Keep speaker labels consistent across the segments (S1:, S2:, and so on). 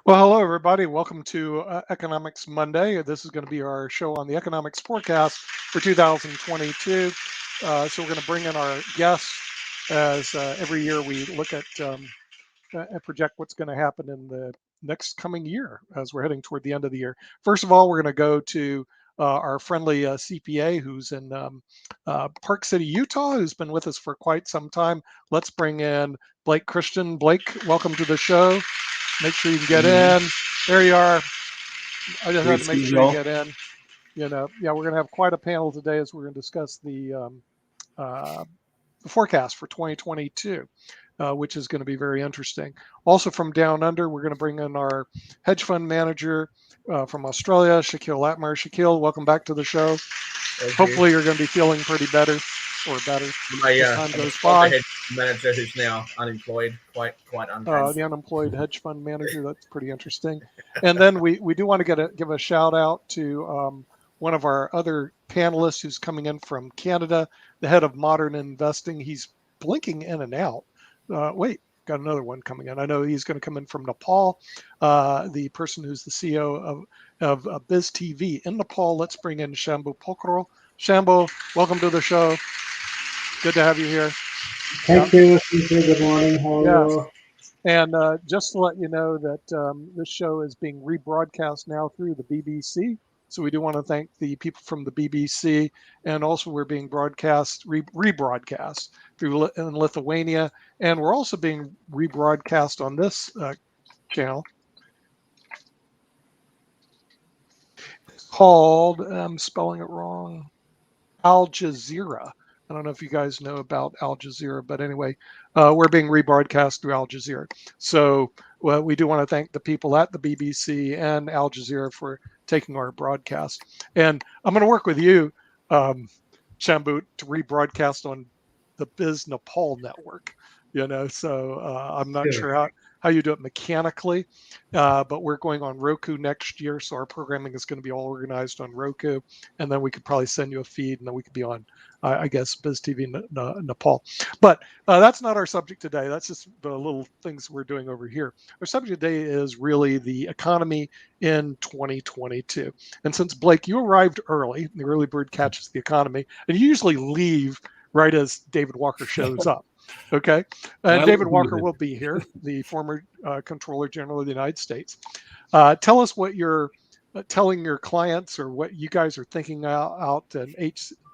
S1: Well, hello, everybody. Welcome to Economics Monday. This is going to be our show on the economics forecast for 2022. So we're going to bring in our guests as every year we look at and project what's going to happen in the next coming year as we're heading toward the end of the year. First of all, we're going to go to our friendly CPA who's in Park City, Utah, who's been with us for quite some time. Let's bring in Blake Christian. Blake, welcome to the show. Make sure you can get in. There you are. I just had to make sure you get in. Yeah, we're going to have quite a panel today as we're going to discuss the forecast for 2022, which is going to be very interesting. Also from down under, we're going to bring in our hedge fund manager from Australia, Shaquille Latmer. Shaquille, welcome back to the show. Hopefully you're going to be feeling pretty better or better as time goes by.
S2: Hedge manager who's now unemployed, quite unpainful.
S1: The unemployed hedge fund manager. That's pretty interesting. And then we do want to give a shout out to one of our other panelists who's coming in from Canada, the head of modern investing. He's blinking in and out. Wait, got another one coming in. I know he's going to come in from Nepal. The person who's the CEO of Biz TV in Nepal. Let's bring in Shambhu Pokral. Shambhu, welcome to the show. Good to have you here.
S3: Thank you. Good morning. How are you?
S1: And just to let you know that this show is being rebroadcast now through the BBC. So we do want to thank the people from the BBC, and also we're being rebroadcast through in Lithuania, and we're also being rebroadcast on this channel. It's called, I'm spelling it wrong, Al Jazeera. I don't know if you guys know about Al Jazeera, but anyway, we're being rebroadcast through Al Jazeera. So we do want to thank the people at the BBC and Al Jazeera for taking our broadcast. And I'm going to work with you, Shambhu, to rebroadcast on the Biz Nepal network. So I'm not sure how you do it mechanically, but we're going on Roku next year, so our programming is going to be all organized on Roku, and then we could probably send you a feed, and then we could be on, I guess, Biz TV Nepal. But that's not our subject today. That's just the little things we're doing over here. Our subject today is really the economy in 2022. And since, Blake, you arrived early, the early bird catches the economy, and you usually leave right as David Walker shows up. Okay. And David Walker will be here, the former Comptroller General of the United States. Tell us what you're telling your clients or what you guys are thinking out in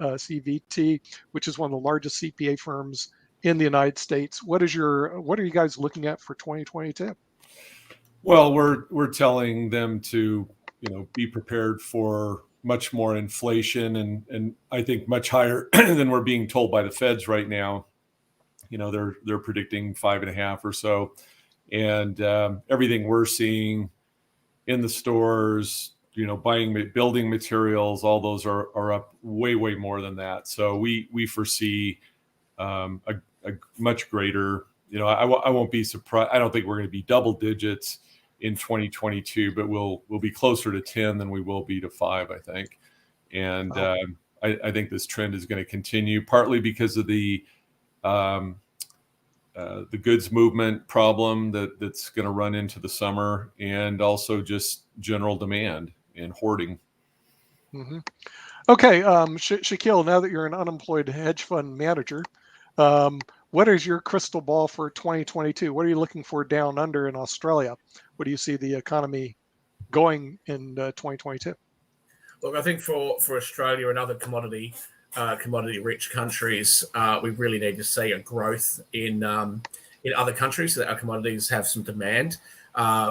S1: HCVT, which is one of the largest CPA firms in the United States. What are you guys looking at for 2022?
S4: Well, we're telling them to, be prepared for much more inflation and I think much higher than we're being told by the feds right now. They're predicting 5.5 or so, and everything we're seeing in the stores, building materials, all those are up way more than that. So we foresee a much greater. I won't be surprised. I don't think we're going to be double digits in 2022, but we'll be closer to 10 than we will be to 5, I think. And I think this trend is going to continue, partly because of the goods movement problem that's going to run into the summer, and also just general demand and hoarding.
S1: Mm-hmm. Okay, Shaquille, now that you're an unemployed hedge fund manager, what is your crystal ball for 2022? What are you looking for down under in Australia? What do you see the economy going in 2022?
S2: Look, I think for Australia and other commodity-rich countries, we really need to see a growth in other countries so that our commodities have some demand.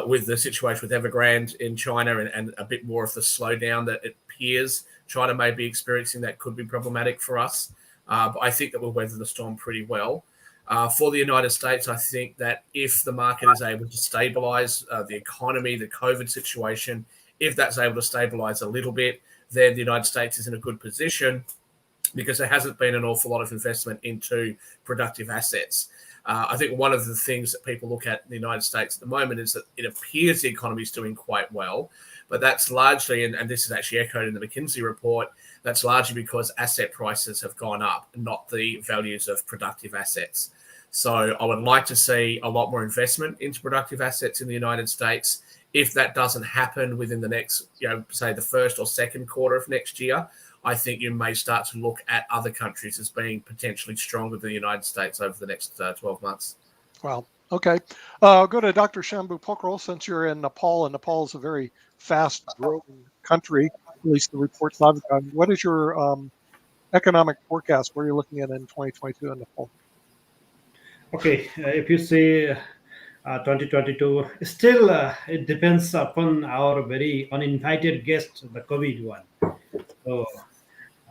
S2: With the situation with Evergrande in China and a bit more of the slowdown that it appears China may be experiencing, that could be problematic for us. But I think that we'll weather the storm pretty well. For the United States, I think that if the market is able to stabilize the economy, the COVID situation, if that's able to stabilize a little bit, then the United States is in a good position, because there hasn't been an awful lot of investment into productive assets. I think one of the things that people look at in the United States at the moment is that it appears the economy is doing quite well, but that's largely, and this is actually echoed in the McKinsey report, that's largely because asset prices have gone up, not the values of productive assets. So I would like to see a lot more investment into productive assets in the United States If that doesn't happen within the next, say the first or second quarter of next year, I think you may start to look at other countries as being potentially stronger than the United States over the next 12 months.
S1: Wow. Okay. I'll go to Dr. Shambhu Pokral since you're in Nepal, and Nepal is a very fast-growing country, at least the reports I've gotten. What is your economic forecast? What are you looking at in 2022 in Nepal?
S3: Okay, if you say 2022, still it depends upon our very uninvited guest, the COVID one. So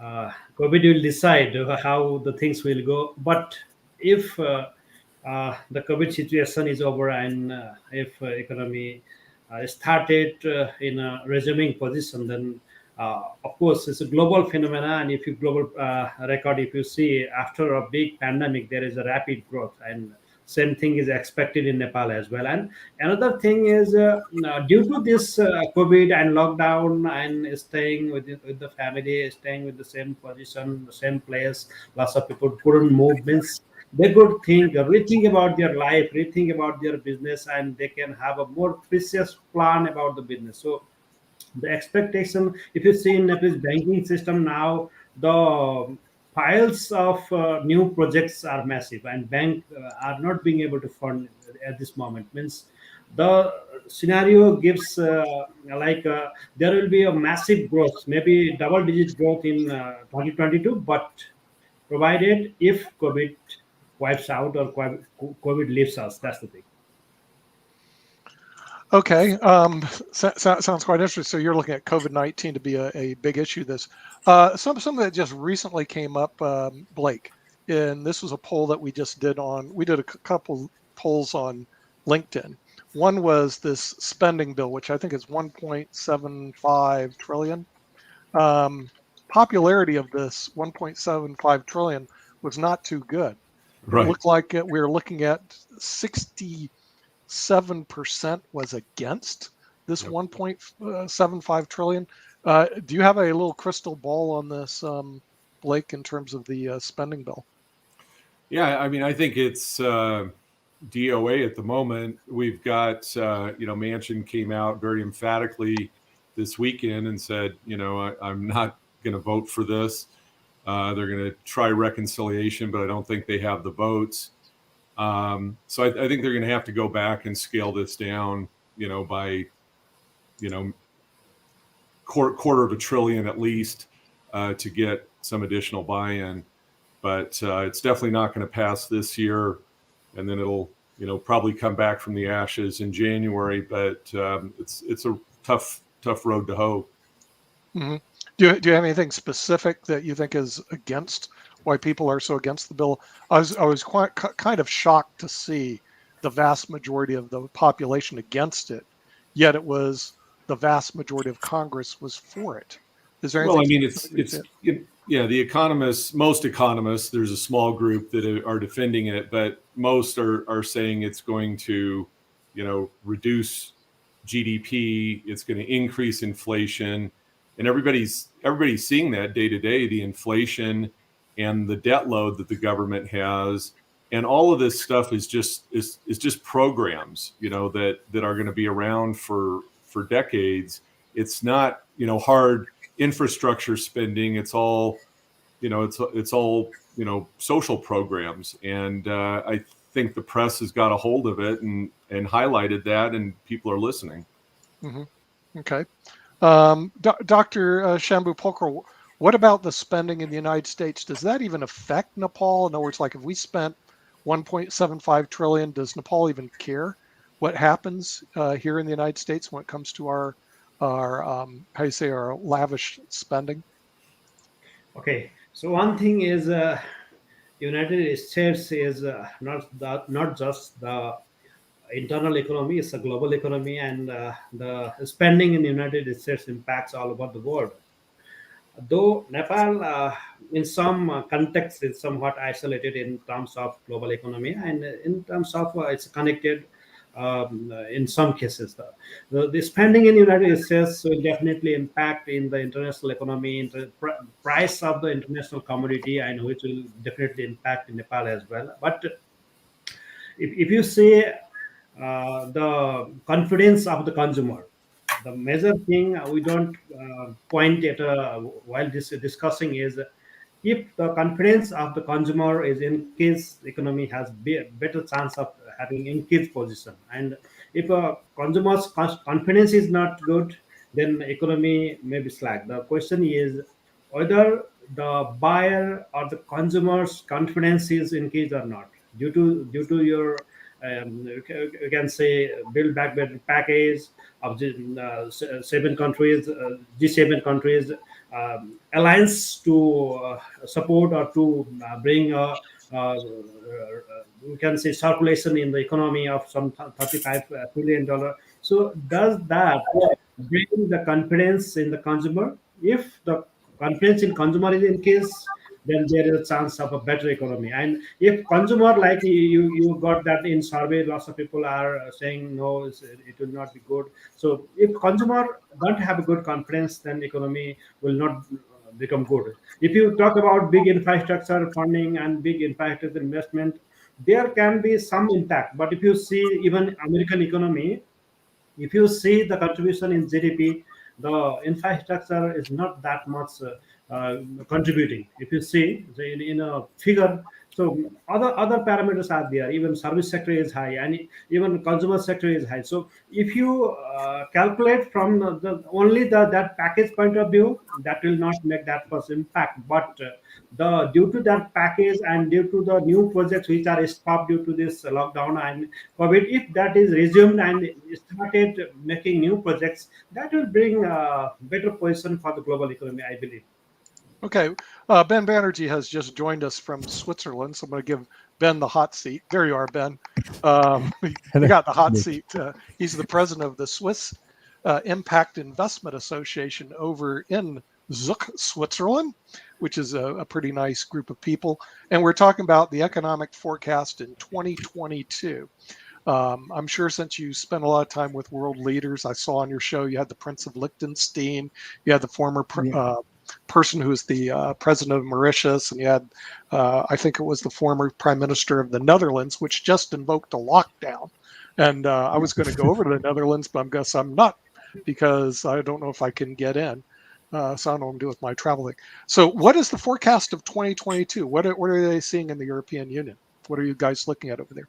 S3: COVID will decide how the things will go. But if the COVID situation is over and if economy started in a resuming position, then of course it's a global phenomena. And if you global record, if you see after a big pandemic, there is a rapid growth, and same thing is expected in Nepal as well. And another thing is due to this COVID and lockdown and staying with the family, staying with the same position, the same place, lots of people couldn't move. Means they could think, rethink about their life, rethink about their business, and they can have a more precious plan about the business. So the expectation, if you see in Nepal's banking system now, the piles of new projects are massive, and bank are not being able to fund at this moment. Means the scenario gives there will be a massive growth, maybe double digit growth in 2022, but provided if COVID wipes out or COVID leaves us. That's the thing.
S1: Okay, sounds quite interesting. So you're looking at COVID-19 to be a big issue. Something that just recently came up, Blake, and this was a poll that we just did we did a couple polls on LinkedIn. One was this spending bill, which I think is 1.75 trillion. Popularity of this 1.75 trillion was not too good.
S4: Right.
S1: It looked like we were looking at 67% was against this 1.75 trillion. Do you have a little crystal ball on this, Blake, in terms of the spending bill?
S4: Yeah, I mean, I think it's DOA at the moment. We've got, Manchin came out very emphatically this weekend and said, I'm not going to vote for this. They're going to try reconciliation, but I don't think they have the votes. So I think they're going to have to go back and scale this down, by, quarter of a trillion at least to get some additional buy-in. But it's definitely not going to pass this year, and then it'll, probably come back from the ashes in January. But it's a tough road to hoe.
S1: Mm-hmm. Do you have anything specific that you think is against why people are so against the bill? I was quite kind of shocked to see the vast majority of the population against it, yet it was the vast majority of Congress was for it. Is there anything?
S4: Well, I mean, the economists, most economists, there's a small group that are defending it, but most are saying it's going to, reduce GDP, it's going to increase inflation, and everybody's seeing that day to day, the inflation and the debt load that the government has, and all of this stuff is just programs, that are going to be around for decades. It's not, hard infrastructure spending. It's all, it's all social programs, and I think the press has got a hold of it and highlighted that, and people are listening.
S1: Mm-hmm. Okay. Dr. Shambhu Pokral, what about the spending in the United States? Does that even affect Nepal? In other words, like if we spent 1.75 trillion, does Nepal even care what happens here in the United States when it comes to our lavish spending?
S3: Okay, so one thing is United States is not just the internal economy, it's a global economy, and the spending in the United States impacts all over the world. Though Nepal, in some contexts, is somewhat isolated in terms of global economy, and in terms of it's connected in some cases. The spending in the United States will definitely impact in the international economy, price of the international commodity, and which will definitely impact in Nepal as well. But if you say the confidence of the consumer. The major thing we don't point at while discussing is if the confidence of the consumer is increased, economy has better chance of having increased position. And if a consumer's confidence is not good, then economy may be slack. The question is whether the buyer or the consumer's confidence is increased or not due to your you can say build back better package of the seven countries, G7 countries alliance to support or to bring we can say circulation in the economy of some $35 trillion. So does that bring the confidence in the consumer? If the confidence in consumer is increased, then there is a chance of a better economy. And if consumer, like you got that in survey, lots of people are saying no, it will not be good. So if consumer don't have a good confidence, then economy will not become good. If you talk about big infrastructure funding and big infrastructure investment, there can be some impact. But if you see even American economy, if you see the contribution in GDP, the infrastructure is not that much contributing. If you see in a figure, so other parameters are there. Even service sector is high, and even consumer sector is high. So if you calculate from the only that package point of view, that will not make that much impact. But the due to that package and due to the new projects which are stopped due to this lockdown and COVID, if that is resumed and started making new projects, that will bring a better position for the global economy, I believe.
S1: Okay, Ben Banerjee has just joined us from Switzerland, so I'm going to give Ben the hot seat. There you are, Ben. You got the hot seat. He's the president of the Swiss Impact Investment Association over in Zug, Switzerland, which is a pretty nice group of people. And we're talking about the economic forecast in 2022. I'm sure since you spent a lot of time with world leaders, I saw on your show you had the Prince of Liechtenstein, you had the former person who was the president of Mauritius, and you had, I think it was the former prime minister of the Netherlands, which just invoked a lockdown. And I was going to go over to the Netherlands, but I guess I'm not because I don't know if I can get in. So I don't know what I'm doing with my traveling. So what is the forecast of 2022? What are they seeing in the European Union? What are you guys looking at over there?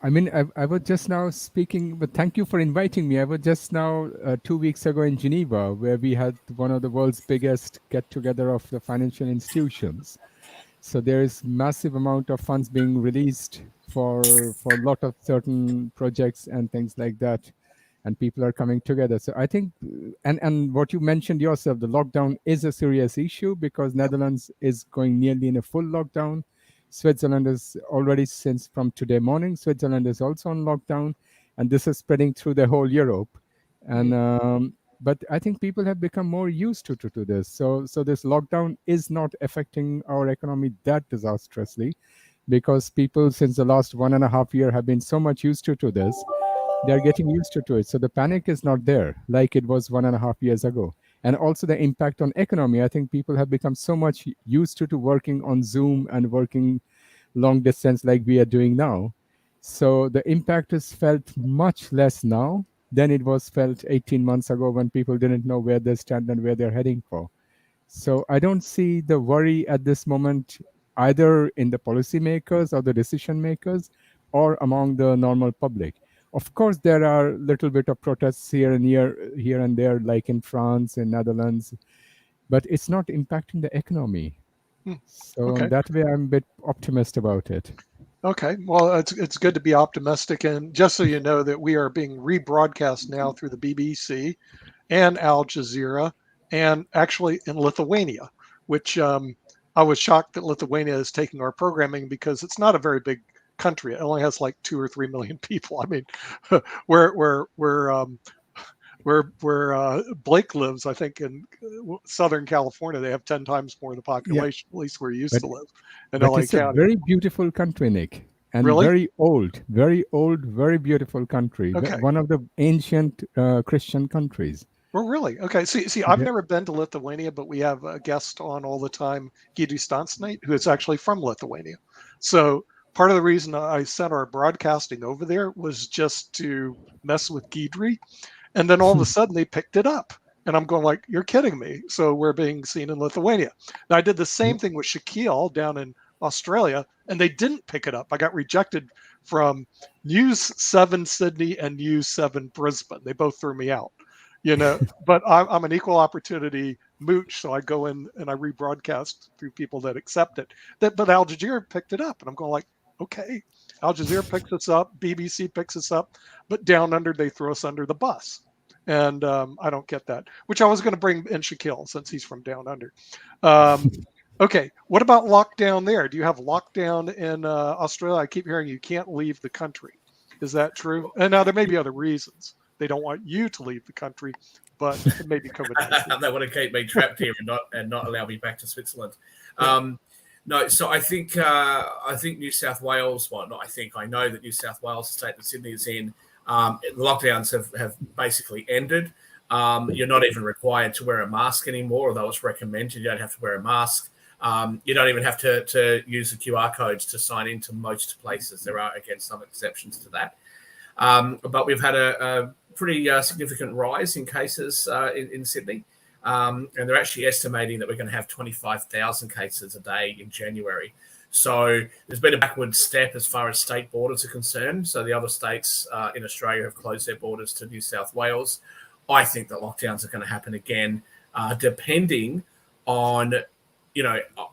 S5: I mean, I was just now speaking, but thank you for inviting me. I was just now 2 weeks ago in Geneva, where we had one of the world's biggest get-together of the financial institutions. So there is massive amount of funds being released for a lot of certain projects and things like that, and people are coming together. So I think, and what you mentioned yourself, the lockdown is a serious issue because Netherlands is going nearly in a full lockdown. Switzerland is already, since from today morning, Switzerland is also on lockdown, and this is spreading through the whole Europe. And but I think people have become more used to this. So this lockdown is not affecting our economy that disastrously, because people since the last 1.5 years have been so much used to this. They're getting used to it. So the panic is not there like it was 1.5 years ago. And also the impact on economy. I think people have become so much used to working on Zoom and working long distance like we are doing now. So the impact is felt much less now than it was felt 18 months ago when people didn't know where they stand and where they're heading for. So I don't see the worry at this moment either in the policymakers or the decision makers or among the normal public. Of course, there are a little bit of protests here and there, like in France and Netherlands, but it's not impacting the economy. So
S1: Okay.
S5: in that way, I'm a bit optimistic about it.
S1: Okay, well, it's good to be optimistic. And just so you know that we are being rebroadcast now through the BBC and Al Jazeera and actually in Lithuania, which I was shocked that Lithuania is taking our programming because it's not a very big country. It only has like 2 or 3 million people. I mean, where Blake lives, I think in Southern California, they have 10 times more of the population, at least where he used to live in LA
S5: it's
S1: County.
S5: a very beautiful country, Nick, and
S1: Really?
S5: very old, very beautiful country.
S1: Okay.
S5: One of the ancient Christian countries.
S1: Well, really? Okay. See, I've never been to Lithuania, but we have a guest on all the time, Giddy Stansnate, who is actually from Lithuania. So part of the reason I sent our broadcasting over there was just to mess with Guidry. And then all of a sudden they picked it up. And I'm going like, you're kidding me. So we're being seen in Lithuania. Now I did the same thing with Shaquille down in Australia, and they didn't pick it up. I got rejected from News 7 Sydney and News 7 Brisbane. They both threw me out, but I'm an equal opportunity mooch. So I go in and I rebroadcast through people that accept it. But Al Jazeera picked it up, and I'm going like, okay, Al Jazeera picks us up, BBC picks us up, but down under they throw us under the bus. And I don't get that, which I was going to bring in Shaquille since he's from down under. Okay, what about lockdown there? Do you have lockdown in Australia? I keep hearing you can't leave the country. Is that true? And now there may be other reasons. They don't want you to leave the country, but it may be COVID-19.
S2: They want to keep me trapped here and not allow me back to Switzerland. No, so I think New South Wales. Well, not I think. I know that New South Wales, the state that Sydney is in, lockdowns have basically ended. You're not even required to wear a mask anymore, although it's recommended. You don't have to wear a mask. You don't even have to use the QR codes to sign into most places. There are, again, some exceptions to that. But we've had a pretty significant rise in cases in Sydney. And they're actually estimating that we're going to have 25,000 cases a day in January. So there's been a backward step as far as state borders are concerned. So the other states in Australia have closed their borders to New South Wales. I think that lockdowns are going to happen again, depending on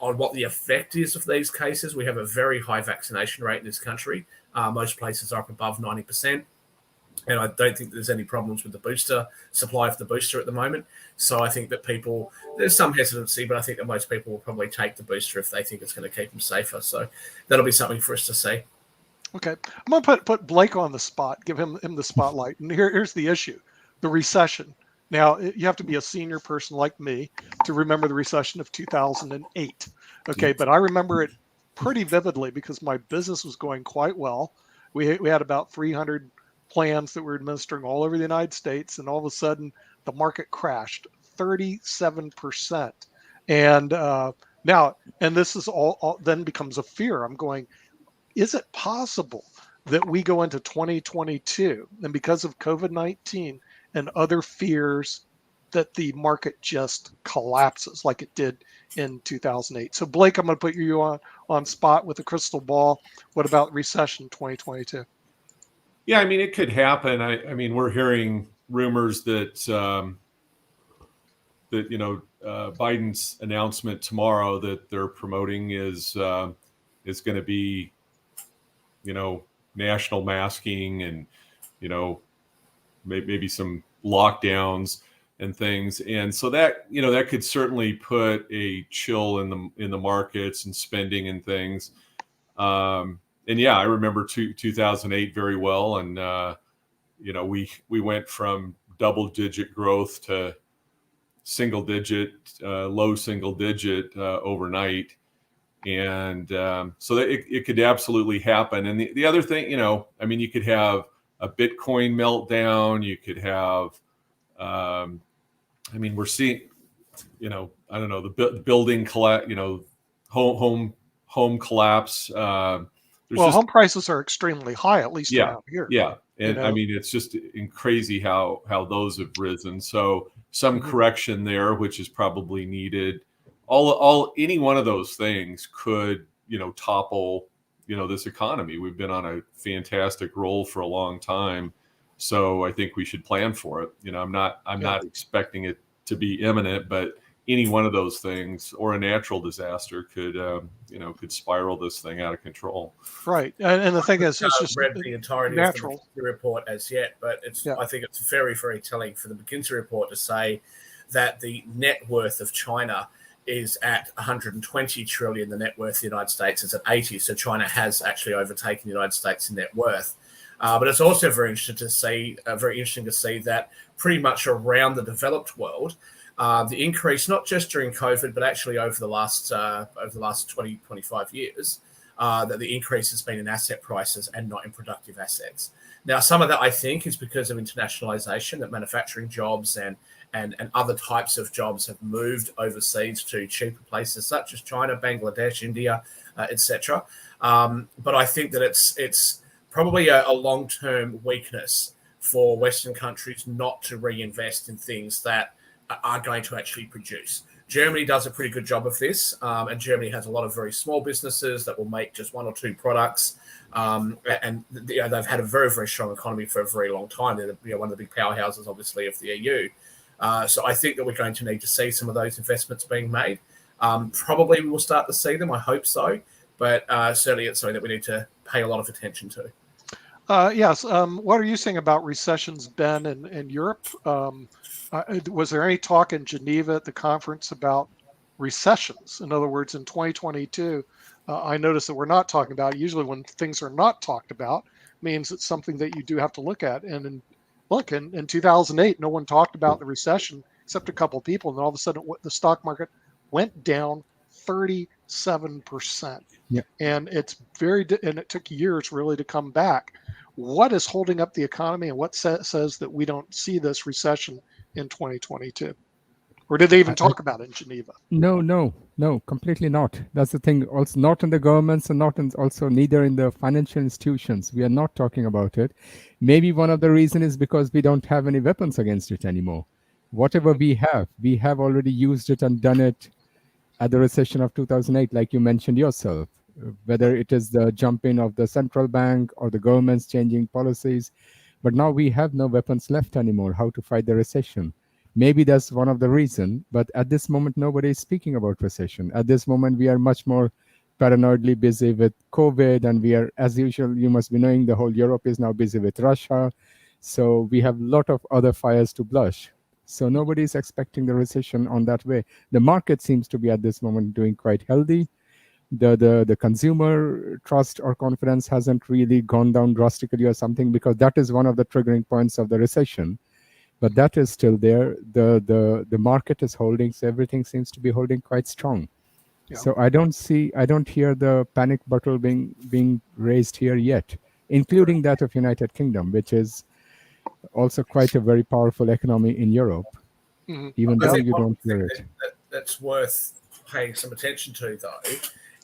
S2: what the effect is of these cases. We have a very high vaccination rate in this country. Most places are up above 90%. And I don't think there's any problems with the supply of the booster at the moment. So I think that there's some hesitancy, but I think that most people will probably take the booster if they think it's going to keep them safer. So that'll be something for us to see.
S1: Okay. I'm going to put Blake on the spot, give him the spotlight. And here's the issue, the recession. Now, you have to be a senior person like me to remember the recession of 2008. Okay, but I remember it pretty vividly because my business was going quite well. We had about 300 plans that were administering all over the United States, and all of a sudden the market crashed 37%. And now, and this is all then becomes a fear. I'm going, is it possible that we go into 2022 and because of COVID-19 and other fears that the market just collapses like it did in 2008? So Blake, I'm going to put you on spot with a crystal ball. What about recession 2022?
S4: Yeah, I mean, it could happen. I mean, we're hearing rumors that Biden's announcement tomorrow that they're promoting is going to be, national masking and, maybe some lockdowns and things. And so that, that could certainly put a chill in the markets and spending and things. And yeah, I remember 2008 very well. And, we went from double-digit growth to low single-digit overnight. And so that it could absolutely happen. And the other thing, you could have a Bitcoin meltdown. You could have, we're seeing, I don't know, the building collapse, home collapse.
S1: Home prices are extremely high, at least around here.
S4: Yeah. And it's just crazy how those have risen. So some correction there, which is probably needed. Any one of those things could, topple, this economy. We've been on a fantastic roll for a long time. So I think we should plan for it. I'm not expecting it to be imminent, but any one of those things or a natural disaster could spiral this thing out of control.
S1: Right. And the thing is, it's just
S2: read the entirety
S1: natural.
S2: of the McKinsey report as yet, but I think it's very, very telling for the McKinsey report to say that the net worth of China is at 120 trillion. The net worth of the United States is at 80. So China has actually overtaken the United States in net worth. But it's also very interesting to see that pretty much around the developed world, the increase, not just during COVID, but actually over the last 20, 25 years, that the increase has been in asset prices and not in productive assets. Now, some of that, I think, is because of internationalization, that manufacturing jobs and other types of jobs have moved overseas to cheaper places such as China, Bangladesh, India, etc. But I think that it's probably a long-term weakness for Western countries not to reinvest in things that are going to actually produce. Germany does a pretty good job of this, and Germany has a lot of very small businesses that will make just one or two products, and they've had a very, very strong economy for a very long time. They're one of the big powerhouses, obviously, of the EU. So I think that we're going to need to see some of those investments being made. Probably we will start to see them. I hope so, but certainly it's something that we need to pay a lot of attention to.
S1: Yes. What are you saying about recessions, Ben, in Europe? Was there any talk in Geneva at the conference about recessions? In other words, in 2022, I noticed that we're not talking about it. Usually when things are not talked about, means it's something that you do have to look at. And in 2008, no one talked about the recession except a couple of people. And all of a sudden, the stock market went down 37%.
S5: Yeah.
S1: And and it took years really to come back. What is holding up the economy, and what says that we don't see this recession in 2022? Or did they even talk about it in Geneva?
S5: No, completely not. That's the thing. Also, not in the governments, and also neither in the financial institutions. We are not talking about it. Maybe one of the reasons is because we don't have any weapons against it anymore. Whatever we have already used it and done it at the recession of 2008, like you mentioned yourself. Whether it is the jump in of the central bank or the governments changing policies. But now we have no weapons left anymore, how to fight the recession. Maybe that's one of the reasons, but at this moment, nobody is speaking about recession. At this moment, we are much more paranoidly busy with COVID, and we are, as usual, you must be knowing, the whole Europe is now busy with Russia. So we have a lot of other fires to blush. So nobody is expecting the recession on that way. The market seems to be at this moment doing quite healthy. The consumer trust or confidence hasn't really gone down drastically or something, because that is one of the triggering points of the recession. But that is still there. The market is holding, so everything seems to be holding quite strong. Yeah. So I don't hear the panic bottle being raised here yet, including that of United Kingdom, which is also quite a very powerful economy in Europe. Mm-hmm. Even though you don't hear it.
S2: That's worth paying some attention to, though,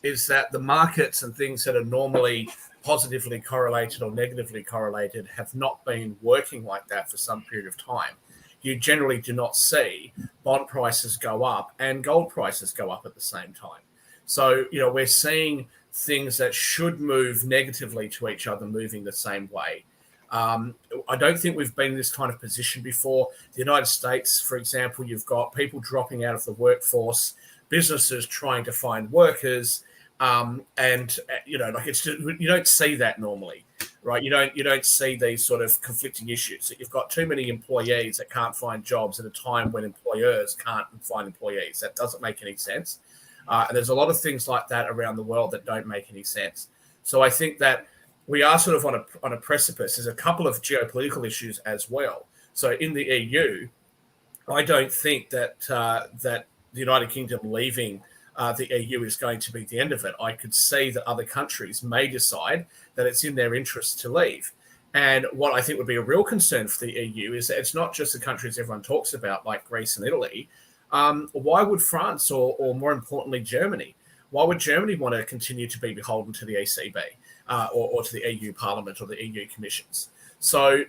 S2: is that the markets and things that are normally positively correlated or negatively correlated have not been working like that for some period of time. You generally do not see bond prices go up and gold prices go up at the same time. So, we're seeing things that should move negatively to each other moving the same way. I don't think we've been in this kind of position before. The United States, for example, you've got people dropping out of the workforce, businesses trying to find workers, it's just, you don't see that normally, right? You don't see these sort of conflicting issues. You've got too many employees that can't find jobs at a time when employers can't find employees. That doesn't make any sense. And there's a lot of things like that around the world that don't make any sense. So I think that we are sort of on a precipice. There's a couple of geopolitical issues as well. So in the EU, I don't think that the United Kingdom leaving the EU is going to be the end of it. I could see that other countries may decide that it's in their interest to leave. And what I think would be a real concern for the EU is that it's not just the countries everyone talks about, like Greece and Italy. Why would France or more importantly, Germany, why would Germany want to continue to be beholden to the ECB or to the EU Parliament or the EU Commissions? So,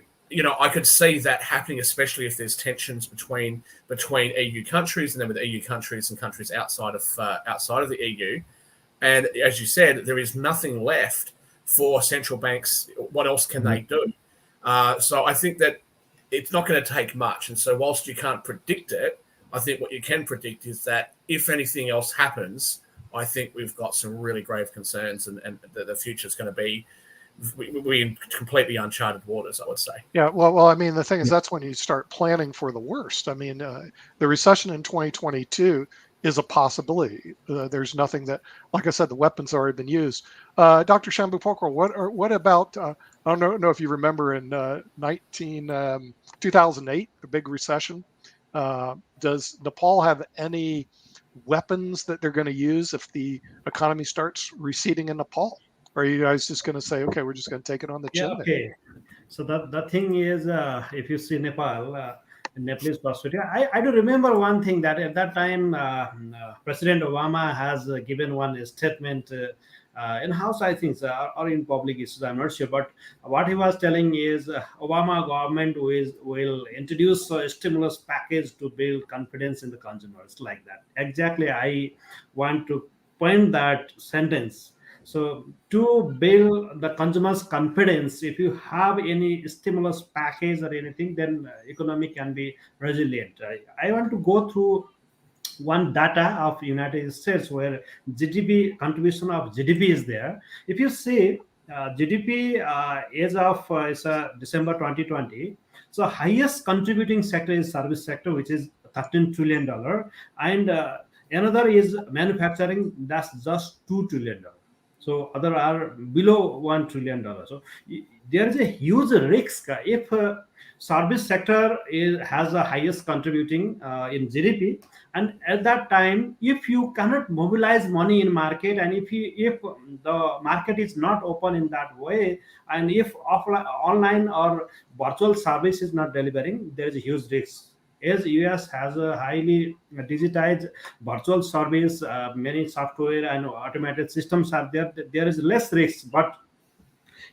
S2: I could see that happening, especially if there's tensions between EU countries and then with EU countries and countries outside of the EU. And as you said, there is nothing left for central banks. What else can they do? So I think that it's not going to take much. And so whilst you can't predict it, I think what you can predict is that if anything else happens, I think we've got some really grave concerns, and the future is going to be we in completely uncharted waters, I would say.
S1: Yeah, well, I mean, the thing is, that's when you start planning for the worst. I mean, the recession in 2022 is a possibility. There's nothing that, like I said, the weapon's already been used. Dr. Shambhu-Pokral, what about, I don't know if you remember in 2008, the big recession, does Nepal have any weapons that they're going to use if the economy starts receding in Nepal? Or are you guys just going to say, okay, we're just going to take it on the
S3: Yeah,
S1: chin there?
S3: okay. So the thing is, if you see Nepal, Nepalese perspective, I do remember one thing that at that time, President Obama has given one statement in House, I think, or in public issues, I'm not sure. But what he was telling is Obama government will introduce a stimulus package to build confidence in the consumers, like that. Exactly, I want to point that sentence. So to build the consumer's confidence, if you have any stimulus package or anything, then economy can be resilient. I want to go through one data of United States where GDP contribution of GDP is there. If you see GDP as of December 2020, so highest contributing sector is service sector, which is $13 trillion, and another is manufacturing, that's just $2 trillion. So other are below $1 trillion. So there is a huge risk if service sector has the highest contributing in GDP, and at that time, if you cannot mobilize money in market, and if the market is not open in that way, and if offline, online or virtual service is not delivering, there is a huge risk. As US has a highly digitized virtual service, many software and automated systems are there. There is less risk, but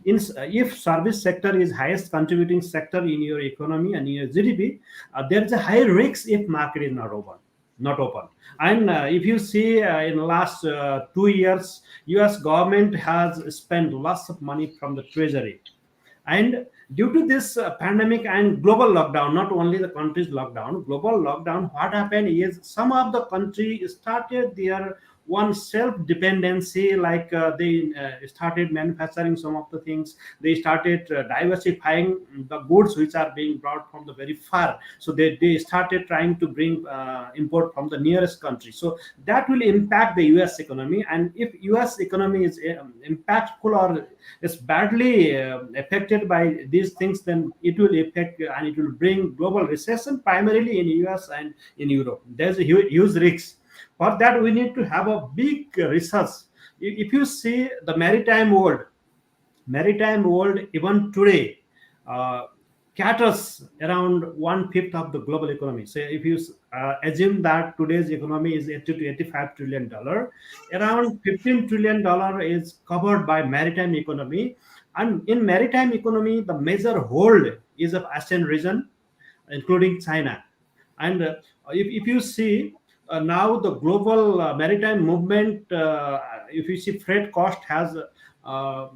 S3: if service sector is highest contributing sector in your economy and in your GDP, there is a high risk if market is not open. And if you see in the last 2 years, US government has spent lots of money from the treasury, and due to this pandemic and global lockdown, not only the country's lockdown, global lockdown, what happened is some of the country started their one self dependency, like they started manufacturing some of the things, they started diversifying the goods which are being brought from the very far, so they started trying to bring import from the nearest country. So that will impact the US economy, and if US economy is impactful or is badly affected by these things, then it will affect and it will bring global recession, primarily in US and in Europe. There's a huge risk. For that, we need to have a big research. If you see the maritime world even today uh, caters around 1/5 of the global economy. So if you assume that today's economy is 80 to 85 trillion dollar, around 15 trillion dollar is covered by maritime economy. And in maritime economy, the major hold is of ASEAN region, including China. And if you see now the global maritime movement, if you see freight cost has uh,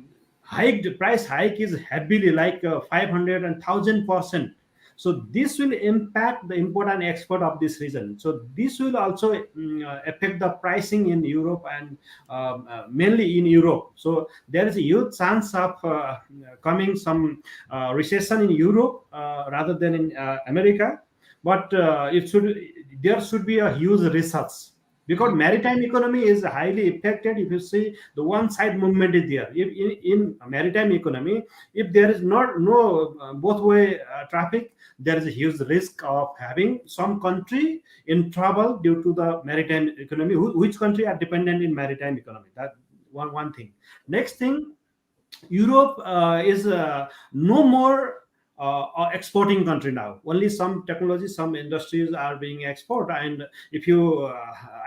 S3: hiked, price hike is heavily, like 500 and 1000%. So this will impact the import and export of this region. So this will also affect the pricing in Europe, and mainly in Europe. So there is a huge chance of coming some recession in Europe rather than in America. But it should there should be a huge research, because maritime economy is highly affected. If you see the one side movement is there, if in maritime economy, if there is no both way traffic, there is a huge risk of having some country in trouble due to the maritime economy. Which country are dependent in maritime economy? That one thing. Next thing, Europe is no more exporting country now. Only some technologies, some industries are being export. And if you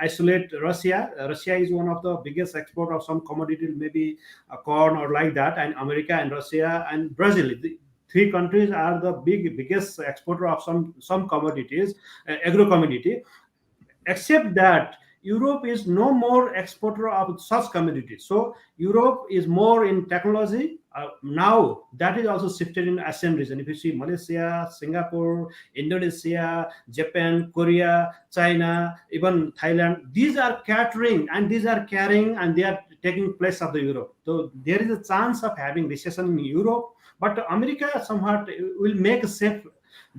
S3: isolate Russia, Russia is one of the biggest export of some commodity, maybe corn or like that. And America and Russia and Brazil, the three countries are the biggest exporter of some commodities, agro commodity. Except that Europe is no more exporter of such commodities. So Europe is more in technology. Now that is also shifted in ASEAN region. If you see Malaysia, Singapore, Indonesia, Japan, Korea, China, even Thailand, these are catering and these are carrying and they are taking place of the Europe. So there is a chance of having recession in Europe, but America somewhat will make a safe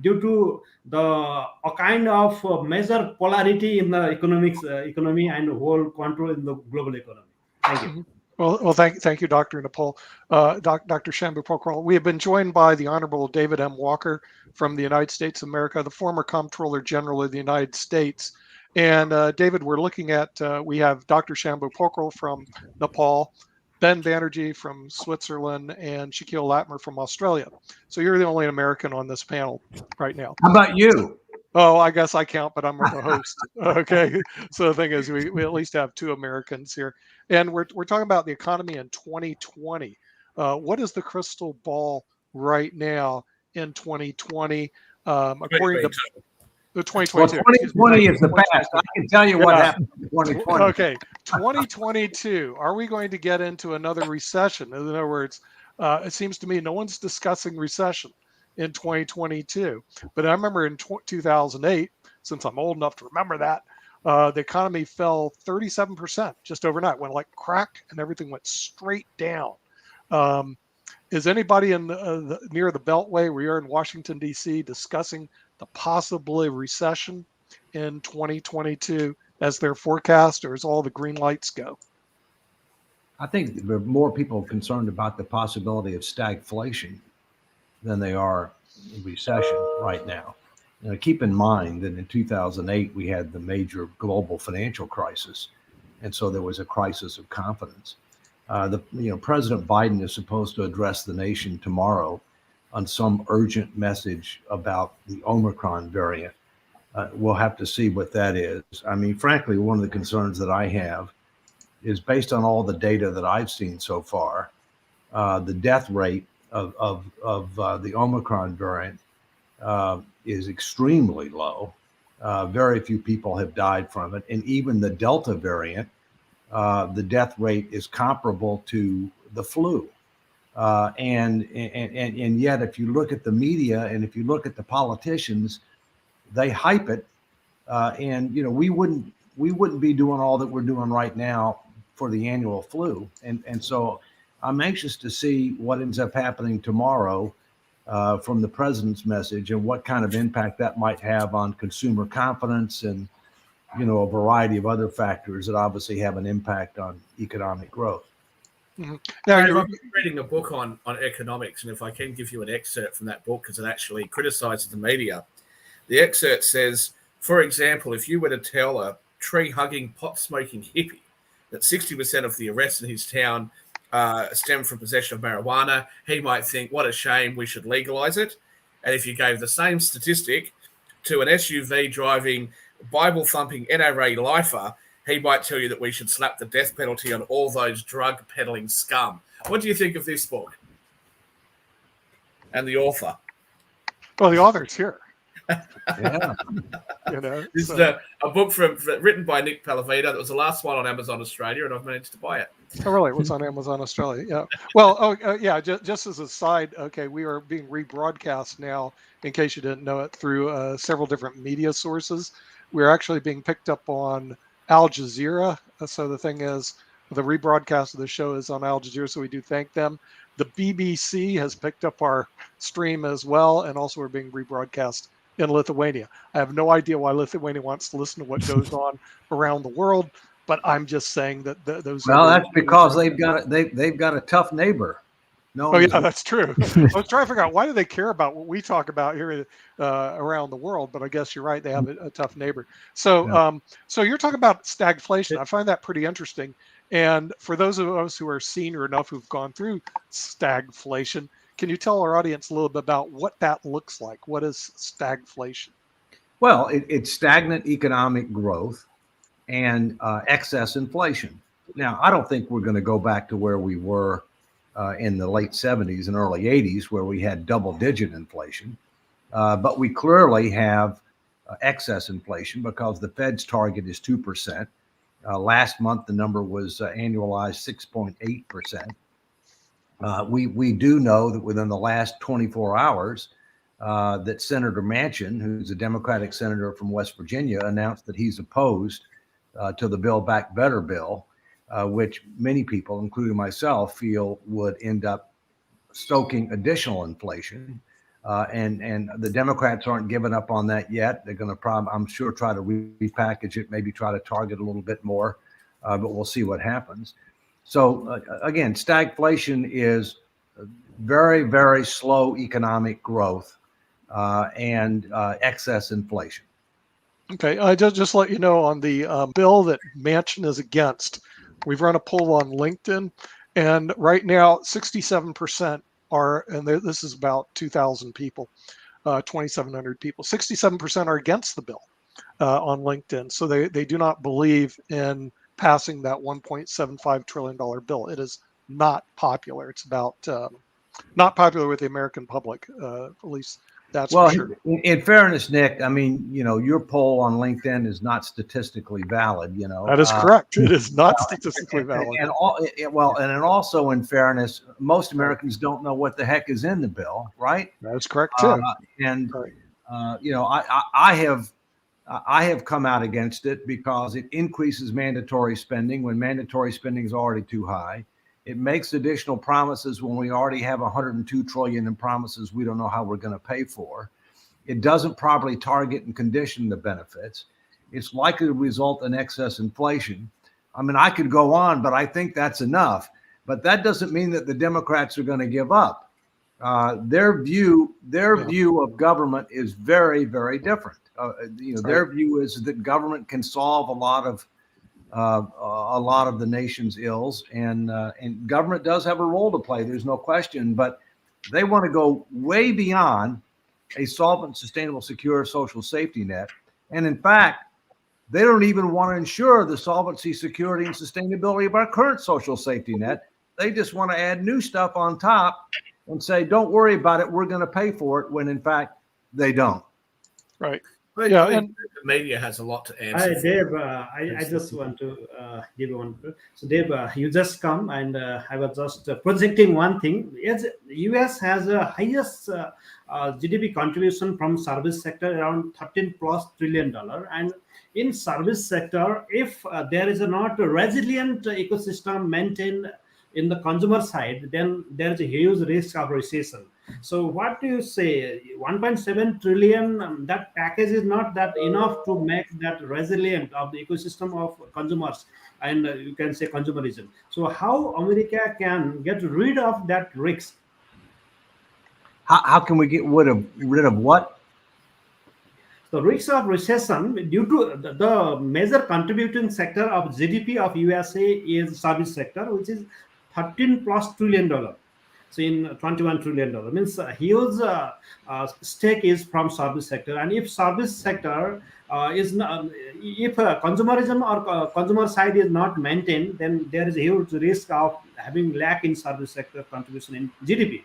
S3: due to the a kind of major polarity in the economy and whole control in the global economy. Thank you.
S1: Well, thank you, Dr. Nepal. Dr. Shambhu Pokral. We have been joined by the Honorable David M. Walker from the United States of America, the former Comptroller General of the United States. And David, we're looking at, we have Dr. Shambhu Pokral from Nepal, Ben Banerjee from Switzerland, and Shaquille Latmer from Australia. So you're the only American on this panel right now.
S6: How about you?
S1: Oh, I guess I count, but I'm the host. Okay. So the thing is, we at least have 2 Americans here. And we're talking about the economy in 2020. What is the crystal ball right now in 2020? According to the 2022.
S6: Well, 2020 is the past. I can tell you what happened in 2020.
S1: Okay. 2022. Are we going to get into another recession? In other words, it seems to me no one's discussing recession in 2022. But I remember in 2008, since I'm old enough to remember that, the economy fell 37% just overnight, went like crack, and everything went straight down. Is anybody in near the Beltway, where you're in Washington, D.C., discussing the possible recession in 2022 as their forecast, or is all the green lights go?
S6: I think there are more people concerned about the possibility of stagflation than they are recession right now. Keep in mind that in 2008, we had the major global financial crisis. And so there was a crisis of confidence. President Biden is supposed to address the nation tomorrow on some urgent message about the Omicron variant. We'll have to see what that is. I mean, frankly, one of the concerns that I have is based on all the data that I've seen so far, the death rate of the Omicron variant is extremely low. Very few people have died from it. And even the Delta variant, the death rate is comparable to the flu. And yet, if you look at the media and if you look at the politicians, they hype it. And we wouldn't be doing all that we're doing right now for the annual flu. And so I'm anxious to see what ends up happening tomorrow from the president's message and what kind of impact that might have on consumer confidence and, a variety of other factors that obviously have an impact on economic growth.
S1: Mm-hmm. Now,
S2: I'm reading a book on economics, and if I can give you an excerpt from that book, because it actually criticizes the media. The excerpt says, for example, if you were to tell a tree-hugging, pot-smoking hippie that 60% of the arrests in his town stem from possession of marijuana, he might think, what a shame, we should legalize it. And if you gave the same statistic to an SUV driving, Bible-thumping NRA lifer, he might tell you that we should slap the death penalty on all those drug-peddling scum. What do you think of this book? And the author?
S1: Well, the author's here.
S6: Yeah.
S2: This is a book written by Nick Palavita. That was the last one on Amazon Australia, and I've managed to buy it.
S1: Oh, really? It was on Amazon Australia. Yeah. Well, just as a side, okay, we are being rebroadcast now, in case you didn't know it, through several different media sources. We're actually being picked up on Al Jazeera. So the thing is, the rebroadcast of the show is on Al Jazeera, so we do thank them. The BBC has picked up our stream as well, and also we're being rebroadcast in Lithuania. I have no idea why Lithuania wants to listen to what goes on around the world, but I'm just saying that those.
S6: Well, that's because they've got a tough neighbor. No.
S1: Oh yeah, that's true. I was trying to figure out why do they care about what we talk about here around the world, but I guess you're right. They have a tough neighbor. So,
S6: Yeah.
S1: So you're talking about stagflation. I find that pretty interesting. And for those of us who are senior enough who've gone through stagflation, can you tell our audience a little bit about what that looks like? What is stagflation?
S6: Well, it's stagnant economic growth and excess inflation. Now, I don't think we're going to go back to where we were in the late 70s and early 80s, where we had double-digit inflation. But we clearly have excess inflation because the Fed's target is 2%. Last month, the number was annualized 6.8%. We do know that within the last 24 hours, that Senator Manchin, who's a Democratic senator from West Virginia, announced that he's opposed to the Build Back Better bill, which many people, including myself, feel would end up stoking additional inflation. And the Democrats aren't giving up on that yet. They're going to I'm sure, try to repackage it, maybe try to target a little bit more, but we'll see what happens. So again, stagflation is very, very slow economic growth and excess inflation.
S1: Okay, just let you know on the bill that Manchin is against. We've run a poll on LinkedIn, and right now 67% are, and this is about 2,000 people, 2,700 people. 67% are against the bill on LinkedIn, so they do not believe in passing that $1.75 trillion bill. It is not popular. It's about not popular with the American public, at least that's
S6: Well,
S1: for sure.
S6: in fairness, Nick, I mean, your poll on LinkedIn is not statistically valid.
S1: That is correct. It is not statistically valid.
S6: And also in fairness, most Americans don't know what the heck is in the bill, right?
S1: That is correct too.
S6: And
S1: Right.
S6: I have come out against it because it increases mandatory spending when mandatory spending is already too high. It makes additional promises when we already have 102 trillion in promises we don't know how we're going to pay for. It doesn't properly target and condition the benefits. It's likely to result in excess inflation. I mean, I could go on, but I think that's enough. But that doesn't mean that the Democrats are going to give up. Their view of government is very, very different. Their view is that government can solve a lot of the nation's ills, and government does have a role to play. There's no question, but they want to go way beyond a solvent, sustainable, secure social safety net. And in fact, they don't even want to ensure the solvency, security, and sustainability of our current social safety net. They just want to add new stuff on top and say, don't worry about it, we're going to pay for it, when in fact they don't.
S1: Right.
S2: Well,
S1: Yeah,
S2: I think
S1: and
S2: the media has a lot to answer.
S3: Hi,
S2: for.
S3: Dave. I just want to give you one. So, Dave, you just come, and I was just projecting one thing. Yes, US has the highest GDP contribution from service sector, around $13+ trillion, and in service sector, if there is not a resilient ecosystem maintained in the consumer side, then there is a huge risk of recession. So what do you say? 1.7 trillion, that package is not that enough to make that resilient of the ecosystem of consumers, and you can say consumerism. So how America can get rid of that risk?
S6: How can we get rid of what?
S3: The risk of recession due to the major contributing sector of GDP of USA is service sector, which is $13+ trillion. So in $21 trillion means a huge stake is from service sector. And if service sector is not, if consumerism or consumer side is not maintained, then there is a huge risk of having lack in service sector contribution in GDP.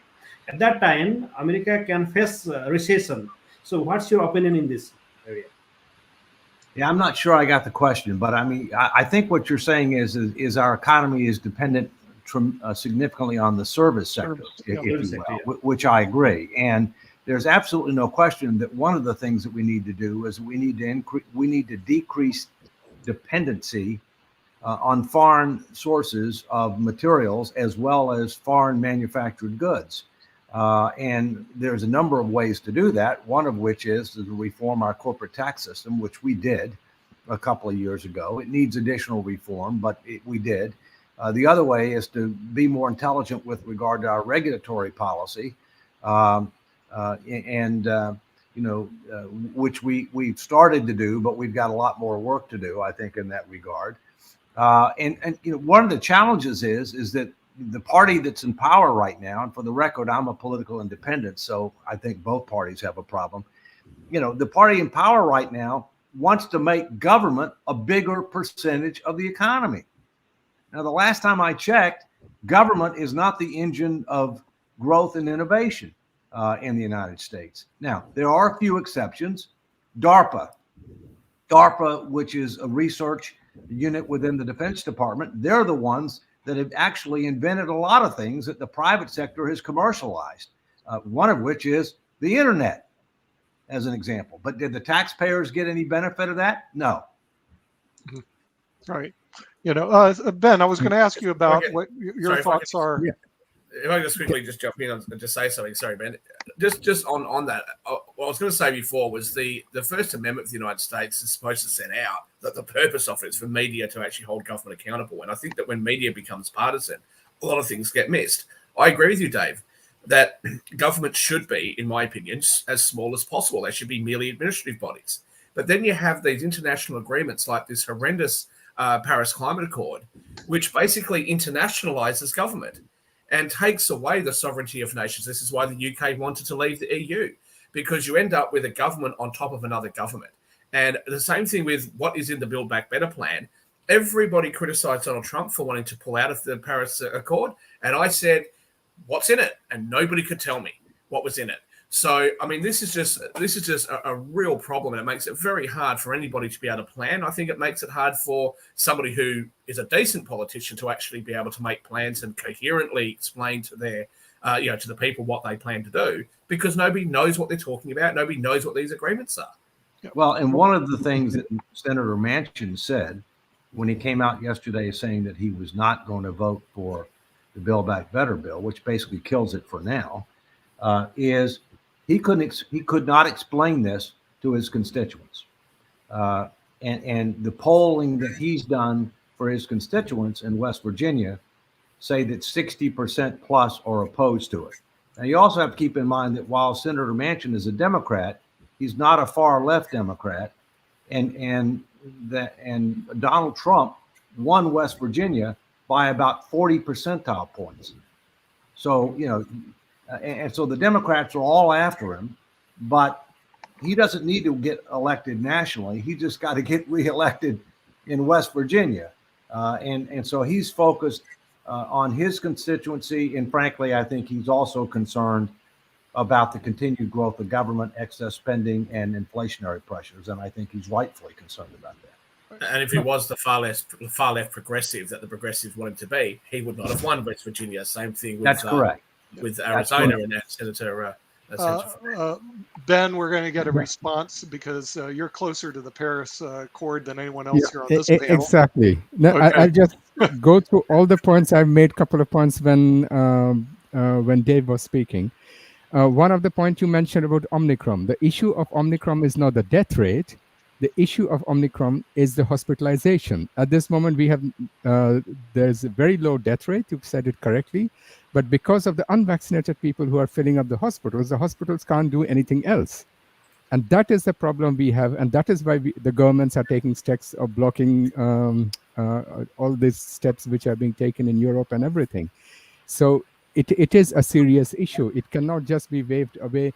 S3: At that time, America can face recession. So what's your opinion in this area?
S6: Yeah, I'm not sure I got the question, but I mean, I think what you're saying is our economy is dependent significantly on the service sector, if you will, which I agree. And there's absolutely no question that one of the things that we need to do is we need to decrease dependency on foreign sources of materials as well as foreign manufactured goods. And there's a number of ways to do that, one of which is to reform our corporate tax system, which we did a couple of years ago. It needs additional reform, but we did. The other way is to be more intelligent with regard to our regulatory policy, which we've started to do, but we've got a lot more work to do, I think, in that regard. One of the challenges is that the party that's in power right now, and for the record, I'm a political independent, so I think both parties have a problem. The party in power right now wants to make government a bigger percentage of the economy. Now, the last time I checked, government is not the engine of growth and innovation in the United States. Now, there are a few exceptions. DARPA, which is a research unit within the Defense Department, they're the ones that have actually invented a lot of things that the private sector has commercialized, one of which is the internet, as an example. But did the taxpayers get any benefit of that? No.
S1: Right. Ben, I was going to ask you about what your thoughts are.
S2: Yeah. If I just quickly just jump in and just say something, sorry, Ben. Just on that, what I was going to say before was the First Amendment of the United States is supposed to set out that the purpose of it is for media to actually hold government accountable. And I think that when media becomes partisan, a lot of things get missed. I agree with you, Dave, that government should be, in my opinion, as small as possible. They should be merely administrative bodies. But then you have these international agreements like this horrendous Paris Climate Accord, which basically internationalizes government and takes away the sovereignty of nations. This is why the UK wanted to leave the EU, because you end up with a government on top of another government. And the same thing with what is in the Build Back Better plan. Everybody criticized Donald Trump for wanting to pull out of the Paris Accord. And I said, what's in it? And nobody could tell me what was in it. So, I mean, this is just a real problem, and it makes it very hard for anybody to be able to plan. I think it makes it hard for somebody who is a decent politician to actually be able to make plans and coherently explain to their, to the people what they plan to do, because nobody knows what they're talking about. Nobody knows what these agreements are.
S6: Well, and one of the things that Senator Manchin said when he came out yesterday saying that he was not going to vote for the Build Back Better bill, which basically kills it for now, is he could not explain this to his constituents. And the polling that he's done for his constituents in West Virginia say that 60% plus are opposed to it. Now, you also have to keep in mind that while Senator Manchin is a Democrat, he's not a far left Democrat, and Donald Trump won West Virginia by about 40 percentile points. So, and so the Democrats are all after him, but he doesn't need to get elected nationally. He just got to get reelected in West Virginia. And so he's focused on his constituency. And frankly, I think he's also concerned about the continued growth of government, excess spending, and inflationary pressures. And I think he's rightfully concerned about that.
S2: And if he was the far left progressive that the progressives want him to be, he would not have won West Virginia. Same thing with,
S6: That's correct.
S2: With Arizona and Senator.
S1: Ben, we're going to get a response because you're closer to the Paris Accord than anyone else here on this panel.
S5: Exactly. No,
S1: Okay.
S5: I'll just go through all the points. I've made a couple of points when Dave was speaking. One of the points you mentioned about Omicron, the issue of Omicron is not the death rate. The issue of Omicron is the hospitalization. At this moment, we have there's a very low death rate. You've said it correctly. But because of the unvaccinated people who are filling up the hospitals can't do anything else. And that is the problem we have. And that is why the governments are taking steps of blocking all these steps which are being taken in Europe and everything. So it is a serious issue. It cannot just be waved away.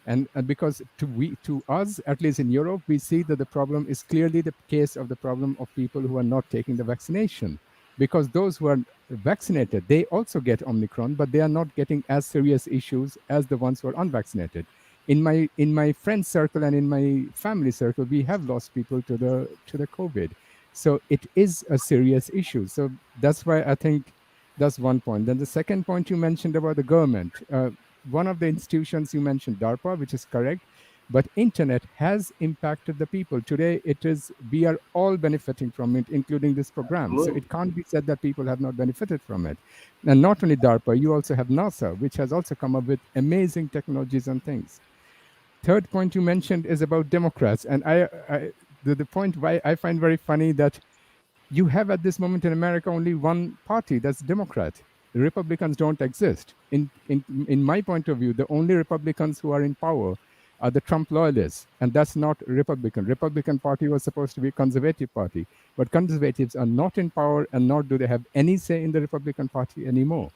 S5: And because to us, at least in Europe, we see that the problem is clearly the case of the problem of people who are not taking the vaccination. Because those who are vaccinated, they also get Omicron, but they are not getting as serious issues as the ones who are unvaccinated. In my friend circle and in my family circle, we have lost people to the COVID. So it is a serious issue. So that's why I think that's one point. Then the second point you mentioned about the government. One of the institutions you mentioned, DARPA, which is correct, but internet has impacted the people. Today, we are all benefiting from it, including this program.
S6: Absolutely.
S5: So it can't be said that people have not benefited from it. And not only DARPA, you also have NASA, which has also come up with amazing technologies and things. Third point you mentioned is about Democrats. And the point why I find very funny that you have at this moment in America only one party, that's Democrat. The Republicans don't exist. In my point of view, the only Republicans who are in power are the Trump loyalists, and that's not Republican. Republican Party was supposed to be a conservative party, but conservatives are not in power, and nor do they have any say in the Republican Party anymore.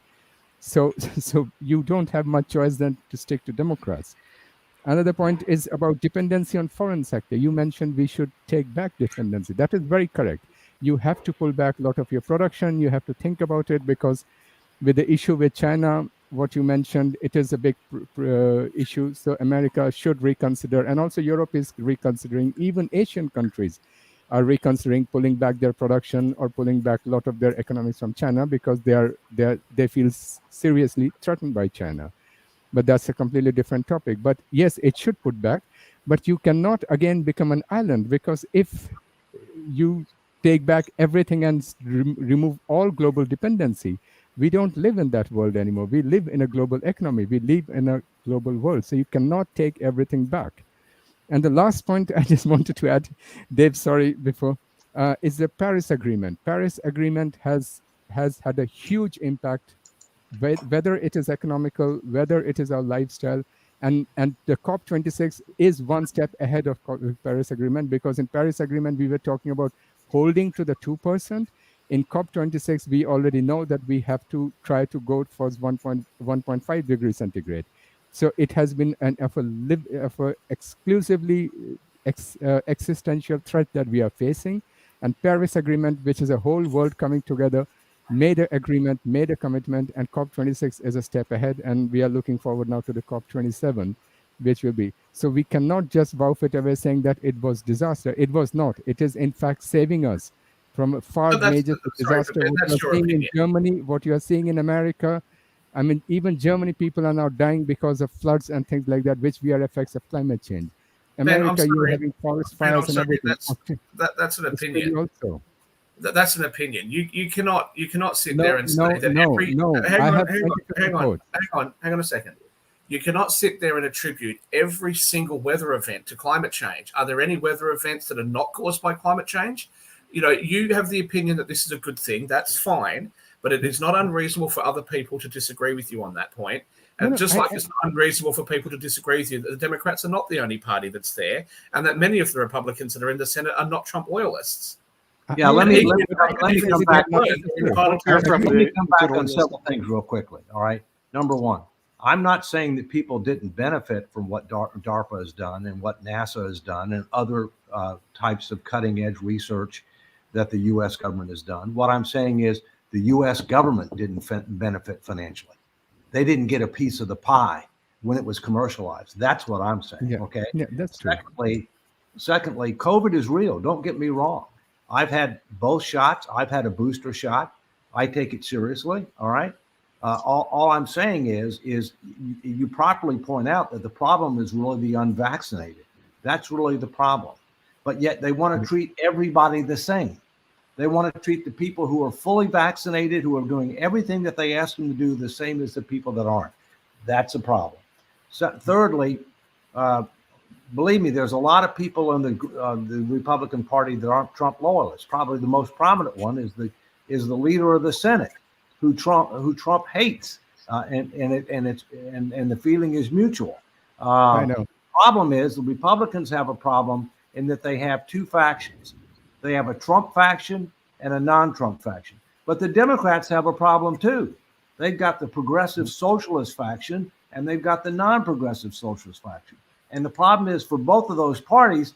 S5: So you don't have much choice than to stick to Democrats. Another point is about dependency on foreign sector. You mentioned we should take back dependency. That is very correct. You have to pull back a lot of your production. You have to think about it, because with the issue with China, what you mentioned, it is a big issue. So America should reconsider, and also Europe is reconsidering. Even Asian countries are reconsidering pulling back their production or pulling back a lot of their economics from China, because they feel seriously threatened by China. But that's a completely different topic. But yes, it should put back. But you cannot again become an island, because if you take back everything and remove all global dependency, we don't live in that world anymore. We live in a global economy. We live in a global world. So you cannot take everything back. And the last point I just wanted to add, Dave, sorry, before, is the Paris Agreement. Paris Agreement has had a huge impact, whether it is economical, whether it is our lifestyle. And the COP26 is one step ahead of Paris Agreement, because in Paris Agreement we were talking about holding to the 2%. In COP26 we already know that we have to try to go for 1.5 degrees centigrade. So it has been an exclusively existential threat that we are facing. And Paris Agreement, which is a whole world coming together, made an agreement, made a commitment, and COP26 is a step ahead. And we are looking forward now to the COP27, which will be. So we cannot just vow it away saying that it was disaster. It was not. It is in fact saving us from a far major disaster. What you are seeing in Germany, what you are seeing in America. I mean, even Germany people are now dying because of floods and things like that, which we are effects of climate change. America, you're having forest fires and everything.
S2: That's an opinion.
S5: Also.
S2: That's an opinion. You cannot sit there and say that hang on a second. You cannot sit there and attribute every single weather event to climate change. Are there any weather events that are not caused by climate change? You know, you have the opinion that this is a good thing. That's fine, but it is not unreasonable for other people to disagree with you on that point. And it's not unreasonable for people to disagree with you that the Democrats are not the only party that's there, and that many of the Republicans that are in the Senate are not Trump loyalists.
S6: Yeah, let me come back. Let me come back on several things real quickly. All right. Number one, I'm not saying that people didn't benefit from what DARPA has done and what NASA has done and other types of cutting edge research that the U.S. government has done. What I'm saying is the U.S. government didn't benefit financially. They didn't get a piece of the pie when it was commercialized. That's what I'm saying.
S5: Yeah.
S6: Okay.
S5: Yeah, that's true.
S6: Secondly, COVID is real. Don't get me wrong. I've had both shots. I've had a booster shot. I take it seriously. All right. All I'm saying is you properly point out that the problem is really the unvaccinated. That's really the problem. But yet they want to treat everybody the same. They want to treat the people who are fully vaccinated, who are doing everything that they ask them to do, the same as the people that aren't. That's a problem. So, thirdly, believe me, there's a lot of people in the Republican Party that aren't Trump loyalists. Probably the most prominent one is the leader of the Senate, who Trump hates, and the feeling is mutual.
S5: I know.
S6: Problem is the Republicans have a problem in that they have two factions. They have a Trump faction and a non-Trump faction. But the Democrats have a problem too. They've got the progressive socialist faction and they've got the non-progressive socialist faction. And the problem is for both of those parties,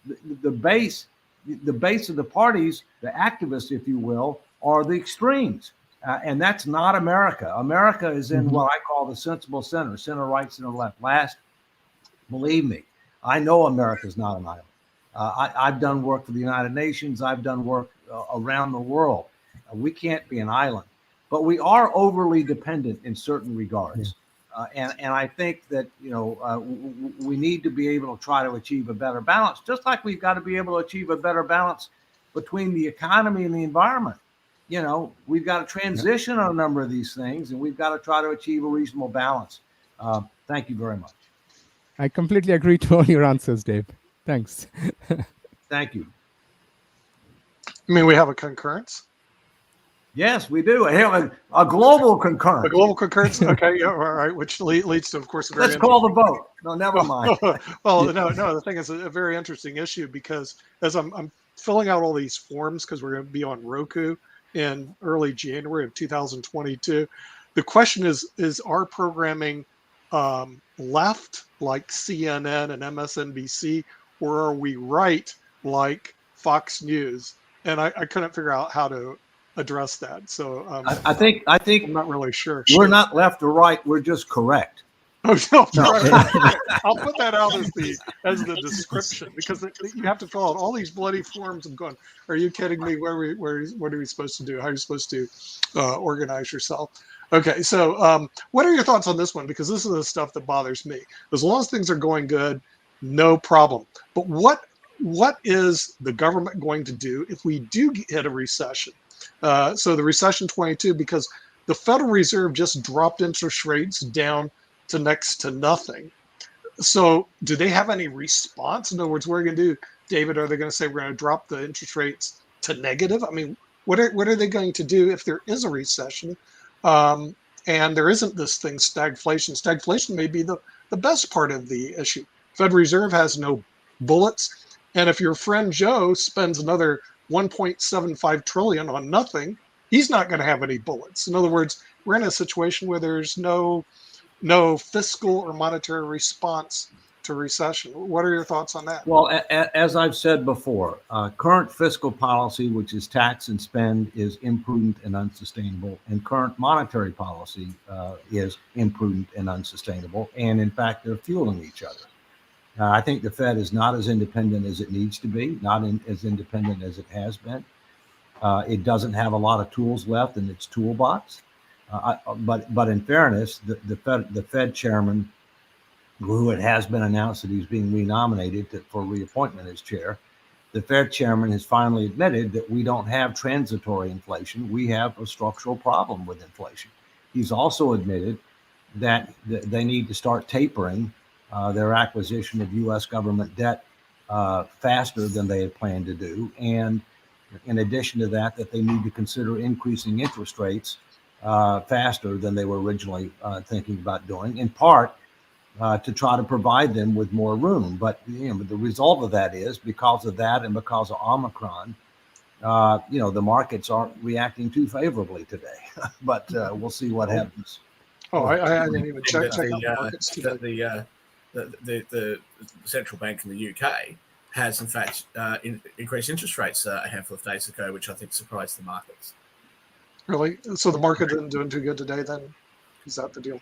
S6: the base of the parties, the activists, if you will, are the extremes. And that's not America. America is in what I call the sensible center right, center left. Last, believe me, I know America's not an island. I've done work for the United Nations. I've done work around the world. We can't be an island, but we are overly dependent in certain regards. And I think that, we need to be able to try to achieve a better balance, just like we've got to be able to achieve a better balance between the economy and the environment. We've got to transition on a number of these things, and we've got to try to achieve a reasonable balance. Thank you very much.
S5: I completely agree to all your answers, Dave. Thanks.
S6: Thank you.
S1: I mean, we have a concurrence.
S6: Yes, we do. A global concurrence.
S1: A global concurrence. Okay, yeah, all right. Which leads to, of course,
S6: let's call the vote. No, never mind.
S1: Well, no. The thing is a very interesting issue because as I'm filling out all these forms because we're going to be on Roku in early January of 2022. The question is our programming left like CNN and MSNBC, or are we right like Fox News? And I couldn't figure out how to address that. So
S6: I think
S1: I'm not really sure.
S6: We're not left or right. We're just correct.
S1: Oh no! Right. I'll put that out as the description because you have to fill out all these bloody forms. I'm going, are you kidding me? What are we supposed to do? How are you supposed to organize yourself? Okay, so what are your thoughts on this one? Because this is the stuff that bothers me. As long as things are going good, no problem. But what is the government going to do if we do hit a recession? So the recession 22, because the Federal Reserve just dropped interest rates down to next to nothing. So do they have any response? In other words, what are they going to do, David? Are they going to say we're going to drop the interest rates to negative? I mean, what are they going to do if there is a recession and there isn't this thing, stagflation? Stagflation may be the the best part of the issue. Fed Reserve has no bullets, and if your friend Joe spends another 1.75 trillion on nothing, he's not going to have any bullets. In other words, we're in a situation where there's no fiscal or monetary response to recession. What are your thoughts on that?
S6: Well, as I've said before, current fiscal policy, which is tax and spend, is imprudent and unsustainable, and current monetary policy is imprudent and unsustainable. And in fact, they're fueling each other. I think the Fed is not as independent as it needs to be, not as independent as it has been. It doesn't have a lot of tools left in its toolbox. But in fairness, the Fed chairman, who it has been announced that he's being renominated for reappointment as chair, the Fed chairman has finally admitted that we don't have transitory inflation. We have a structural problem with inflation. He's also admitted that they need to start tapering their acquisition of U.S. government debt faster than they had planned to do. And in addition to that, that they need to consider increasing interest rates faster than they were originally thinking about doing, in part to try to provide them with more room. But the result of that is, because of that and because of Omicron, the markets aren't reacting too favorably today. But we'll see what happens.
S1: Oh, I didn't even check out the markets
S2: today. The central bank in the UK has, in fact, increased interest rates a handful of days ago, which I think surprised the markets.
S1: Really? So the market isn't doing too good today then? Is that the deal?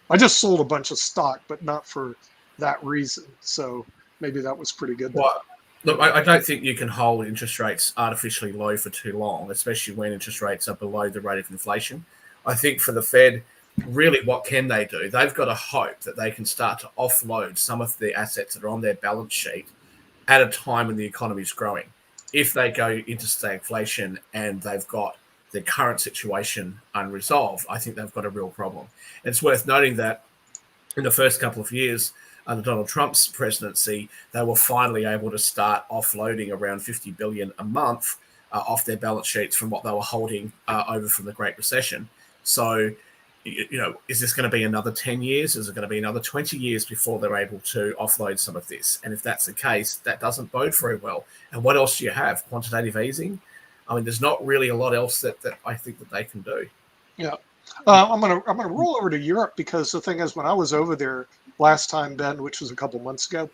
S1: I just sold a bunch of stock, but not for that reason. So maybe that was pretty good.
S2: Well, look, I don't think you can hold interest rates artificially low for too long, especially when interest rates are below the rate of inflation. I think for the Fed, really, what can they do? They've got to hope that they can start to offload some of the assets that are on their balance sheet at a time when the economy is growing. If they go into stagflation and they've got the current situation unresolved, I think they've got a real problem. And it's worth noting that in the first couple of years under Donald Trump's presidency, they were finally able to start offloading around $50 billion a month off their balance sheets from what they were holding over from the Great Recession. So, is this going to be another 10 years? Is it going to be another 20 years before they're able to offload some of this? And if that's the case, that doesn't bode very well. And what else do you have? Quantitative easing? I mean, there's not really a lot else that I think that they can do.
S1: Yeah. I'm gonna roll over to Europe, because the thing is, when I was over there last time, Ben, which was a couple months ago,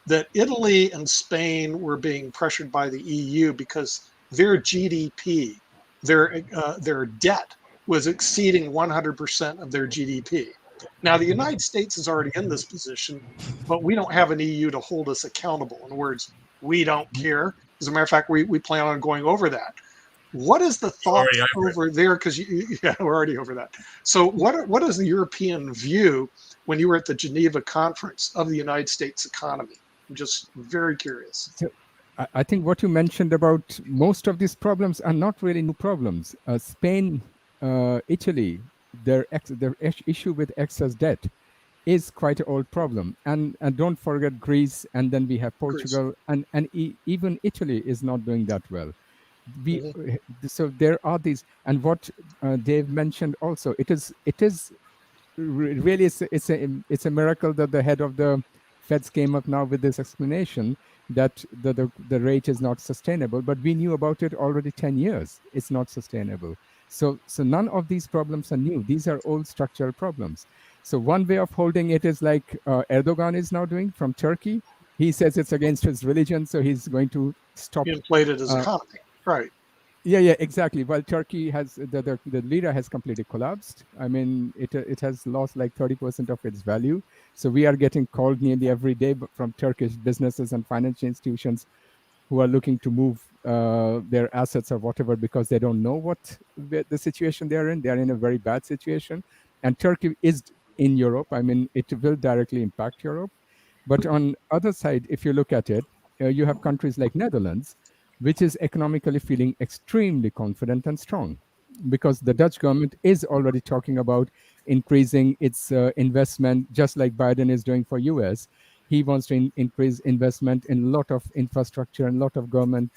S1: that Italy and Spain were being pressured by the EU because their GDP, their debt was exceeding 100% of their GDP. Now, the United States is already in this position, but we don't have an EU to hold us accountable. In other words, we don't care. As a matter of fact, we plan on going over that. What is the thought over there? Because we're already over that. So what is the European view when you were at the Geneva conference of the United States economy? I'm just very curious.
S5: So I think what you mentioned about most of these problems are not really new problems. Spain, Italy, their issue with excess debt is quite an old problem. And don't forget Greece, and then we have Portugal, and even Italy is not doing that well. So there are these, and what Dave mentioned also, it is really it's a miracle that the head of the Feds came up now with this explanation that the rate is not sustainable, but we knew about it already 10 years. It's not sustainable. So none of these problems are new. These are old structural problems. So one way of holding it is like Erdogan is now doing from Turkey. He says it's against his religion, so he's going to stop.
S1: Inflated his economy. Right.
S5: Yeah, exactly. Well, Turkey has the lira has completely collapsed. I mean, it has lost like 30% of its value. So we are getting called nearly every day from Turkish businesses and financial institutions who are looking to move their assets or whatever, because they don't know what the situation they're in. They're in a very bad situation. And Turkey is in Europe. I mean, it will directly impact Europe. But on other side, if you look at it, you have countries like Netherlands, which is economically feeling extremely confident and strong, because the Dutch government is already talking about increasing its investment, just like Biden is doing for US. He wants to increase investment in a lot of infrastructure and a lot of government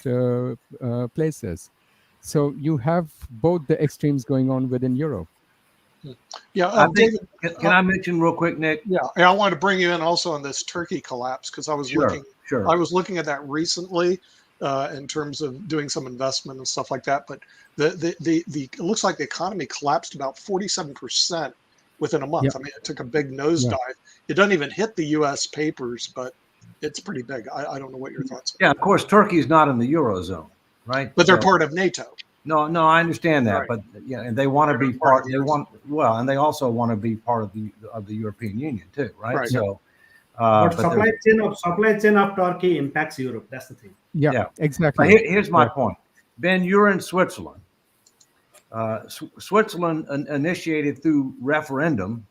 S5: places. So you have both the extremes going on within Europe.
S1: Yeah,
S6: I think,
S1: David,
S6: can I mention real quick, Nick?
S1: yeah, I want to bring you in also on this Turkey collapse because I was
S6: Sure.
S1: looking at that recently in terms of doing some investment and stuff like that. But it looks like the economy collapsed about 47% within a month.
S5: Yeah.
S1: I mean, it took a big nosedive. It doesn't even hit the U.S. papers, but it's pretty big. I don't know what your thoughts are.
S6: Yeah, of course, Turkey's not in the Eurozone, right?
S1: But they're part of NATO.
S6: No, I understand that,
S1: Right.
S6: but yeah, and they want to
S1: They're
S6: be
S1: not part
S6: part.
S1: of the
S6: They want and they also want to be part of the European Union too, right?
S1: Right.
S6: So,
S3: But
S6: but
S3: supply chain of Turkey impacts Europe. That's the thing.
S5: Yeah,
S6: Yeah.
S5: exactly.
S6: here's my point. Ben, you're in Switzerland. Switzerland initiated through referendum,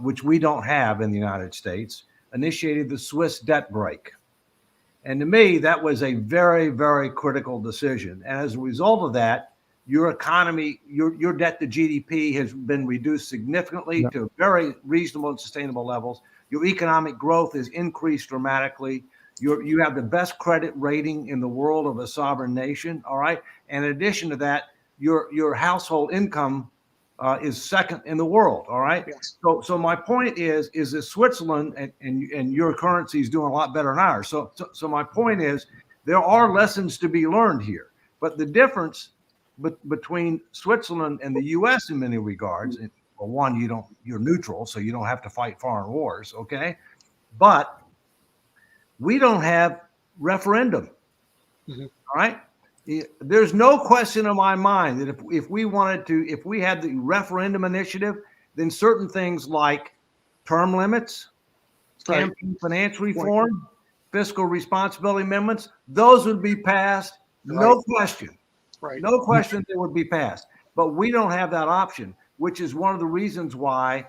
S6: which we don't have in the United States, initiated the Swiss debt brake. And to me, that was a very, very critical decision. And as a result of that, your economy, your debt to GDP has been reduced significantly to very reasonable and sustainable levels. Your economic growth has increased dramatically. You have the best credit rating in the world of a sovereign nation. All right. And in addition to that, your household income is second in the world. All right.
S1: Yes.
S6: So my point is that Switzerland and your currency is doing a lot better than ours. So my point is there are lessons to be learned here, but the difference between Switzerland and the U.S. in many regards, well, one, you're neutral, so you don't have to fight foreign wars. Okay. But we don't have referendum.
S1: Mm-hmm.
S6: All right. There's no question in my mind that if we had the referendum initiative, then certain things like term limits, campaign finance reform, fiscal responsibility amendments, those would be passed. No question.
S1: Right.
S6: No question they would be passed. But we don't have that option, which is one of the reasons why,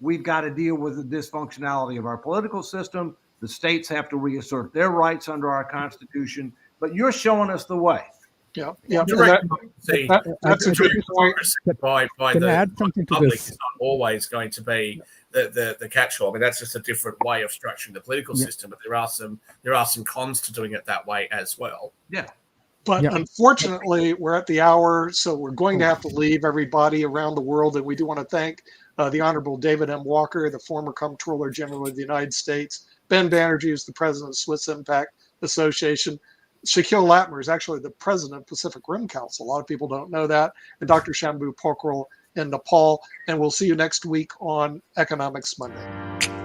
S6: we've got to deal with the dysfunctionality of our political system. The states have to reassert their rights under our Constitution. But you're showing us the way.
S1: Yeah.
S2: That's
S1: a good point.
S2: By
S5: Can I
S2: the
S5: add something to
S2: public
S5: this?
S2: is not always going to be the catch-all. I mean, that's just a different way of structuring the political system. But there are some cons to doing it that way as well.
S6: Yeah.
S1: But unfortunately, we're at the hour, so we're going to have to leave everybody around the world. And we do want to thank the Honorable David M. Walker, the former Comptroller General of the United States. Ben Banerjee is the president of Swiss Impact Association. Shaquille Latmer is actually the president of Pacific Rim Council. A lot of people don't know that. And Dr. Shambhu Pokral in Nepal. And we'll see you next week on Economics Monday.